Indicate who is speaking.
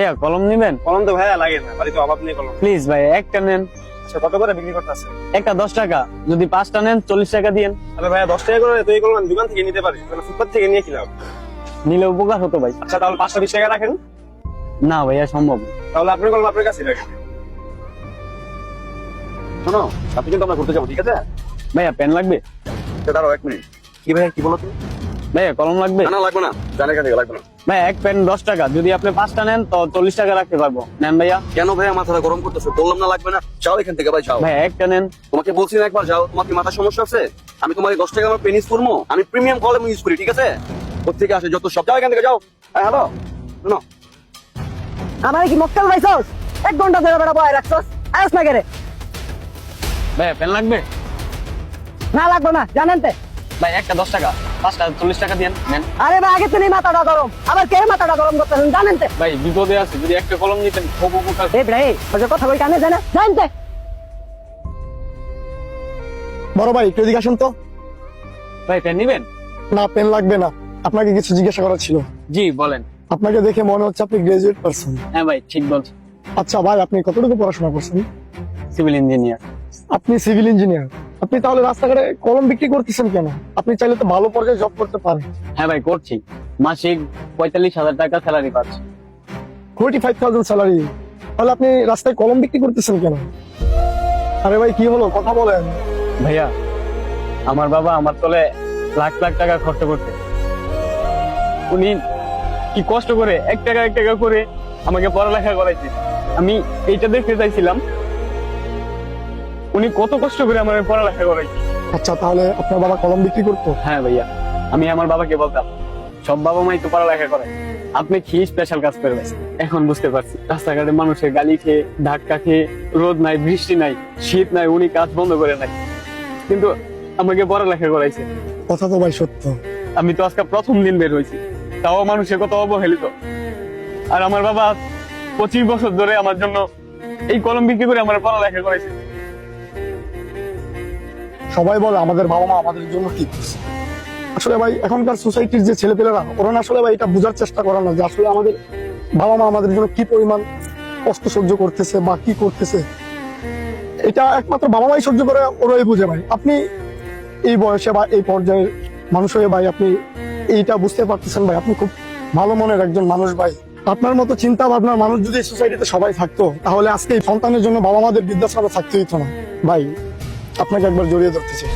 Speaker 1: ভাইয়া কলম নিবেন?
Speaker 2: কলম তো ভাইয়া লাগে না, বাড়িতে অভাব নেই কলম।
Speaker 1: প্লিজ ভাই একটা নেন।
Speaker 2: আচ্ছা, কত করে বিক্রি করতেছে?
Speaker 1: একটা 10 টাকা, যদি 5টা নেন 40 টাকা দিয়েন।
Speaker 2: আরে ভাইয়া 10 টাকা করে তো এই কলম আমি দোকান থেকে নিতে পারি, মানে ফুটপাত থেকে নিয়ে কিলাম।
Speaker 1: নিলে উপকার হতো ভাই।
Speaker 2: আচ্ছা তাহলে 520 টাকা রাখেন।
Speaker 1: না ভাইয়া সম্ভব না।
Speaker 2: তাহলে আপনার কলম আপনার কাছে রাখেন। শোনো, আপনি কিন্তু আমরা ঘুরতে যাবো, ঠিক আছে?
Speaker 1: ভাইয়া পেন লাগবে?
Speaker 2: দাঁড়াও 1 মিনিট। কি ভাইয়া কি বলো তুমি?
Speaker 1: ভাইয়া কলম লাগবে?
Speaker 2: না লাগবে না, জানের কাছে লাগবে না।
Speaker 1: ভাই এক পেন 10 টাকা, যদি আপনি 5টা নেন তো 40 টাকা রাখতে পারবো। নেন ভাইয়া।
Speaker 2: কেন ভাইয়া মাথাটা গরম করতেছো? বললাম না লাগবে না, যাও এখান থেকে ভাই, যাও।
Speaker 1: ভাই একটা নেন।
Speaker 2: তোমাকে বলছি না একবার যাও, তোমার কি মাথা সমস্যা আছে? আমি তোমাকে 10 টাকা আমার পেন ইউজ করবো, আমি প্রিমিয়াম কলম ইউজ করি, ঠিক আছে? ওর থেকে আসে যত সব, যাও এখান থেকে যাও। হ্যালো শোনো,
Speaker 3: আমার কি মক্কেল ভাইছস? 1 ঘন্টা ধরে বেড়া বয় রাখছস, আইস না কেরে?
Speaker 1: ভাইয়া পেন লাগবে?
Speaker 3: না লাগবে না, জানেন তে?
Speaker 1: ভাই একটা 10 টাকা, 5টা 40 টাকা দিয়েন। নেন।
Speaker 3: আরে ভাই আগে তুমি মাথাটা গরম, আবার কে মাথাটা গরম করতেছেন জানেন তে?
Speaker 1: ভাই বিপদে আছে, যদি একটা কলম নিতেন খুব উপকার।
Speaker 3: এ ভাই ওই কথা কই কানে জানা জানেন তে?
Speaker 4: বড় ভাই একটু এদিকে আসুন তো।
Speaker 1: ভাই পেন নিবেন?
Speaker 4: না, পেন লাগবে না, আপনাকে কিছু জিজ্ঞাসা করার ছিল।
Speaker 1: জি বলেন।
Speaker 4: আপনাকে দেখে মনে হচ্ছে আপনি গ্রাজুয়েট পারসন।
Speaker 1: হ্যাঁ ভাই ঠিক বলছেন।
Speaker 4: আচ্ছা ভাই, আপনি কতটুকু পড়াশোনা করছেন?
Speaker 1: Civil engineer.
Speaker 4: আপনি সিভিল ইঞ্জিনিয়ার, আপনি তাহলে রাস্তাঘাটে কলম বিক্রি করতেছেন কেন? আপনি চাইলে তো ভালো পর্যায়ে জব করতে পারেন।
Speaker 1: হ্যাঁ ভাই করছি, মাসিক 45,000 টাকা স্যালারি পাচ্ছি।
Speaker 4: 45,000 স্যালারি, তাহলে আপনি রাস্তায় কলম বিক্রি করতেছেন কেন? আরে ভাই কি হলো, কথা বলেন।
Speaker 1: ভাইয়া আমার বাবা আমার তলে লাখ লাখ টাকা খরচ করতে, উনি কি কষ্ট করে এক টাকা করে আমাকে পড়ালেখা করাইছে। আমি এইটা দেখতে চাইছিলাম উনি কত কষ্ট করে আমার পড়ালেখা করাইছে।
Speaker 4: আচ্ছা তাহলে আপনার বাবা কলম বিক্রি করতো?
Speaker 1: হ্যাঁ ভাইয়া, আমি আমার বাবাকে বলতাম সব বাবা মাই তো পড়ালেখা করে, আপনি কি স্পেশাল কাজ করবেন। এখন বুঝতে পারছি রাস্তাঘাটে মানুষের গালি খেয়ে, ধাক্কা খেয়ে, রোদ নাই বৃষ্টি নাই শীত নাই, উনি কাজ বন্ধ করে নাই, কিন্তু আমাকে পড়ালেখা করাইছে।
Speaker 4: কথা তো ভাই সত্য।
Speaker 1: আমি তো আজকে প্রথম দিন বের হয়েছি, তাও মানুষের কত অবহেলিত। আর আমার বাবা 25 বছর ধরে আমার জন্য এই কলম বিক্রি করে আমার পড়ালেখা করাইছে।
Speaker 4: সবাই বলে আমাদের বাবা মা আমাদের জন্য কি করছে। আসলে ভাই এখনকার সোসাইটির যে ছেলেপেলেরা, ওরা না আসলে ভাই এটা বোঝার চেষ্টা করে না যে আসলে আমাদের বাবা মা আমাদের জন্য কি পরিমাণ কষ্ট সহ্য করতেছে বা কি করতেছে। এটা একমাত্র বাবা মাই সহ্য করে, ওরাই বুঝে ভাই। আপনি এই বয়সে বা এই পর্যায়ের মানুষ হয়ে ভাই আপনি এইটা বুঝতে পারতেছেন ভাই, আপনি খুব ভালো মনের একজন মানুষ ভাই। আপনার মতো চিন্তা ভাবনার মানুষ যদি এই সোসাইটিতে সবাই থাকতো, তাহলে আজকে এই সন্তানের জন্য বাবা মাদের বৃদ্ধাশ্রমে থাকতে হতো না ভাই। আপনাকে একবার জড়িয়ে ধরতে চাই।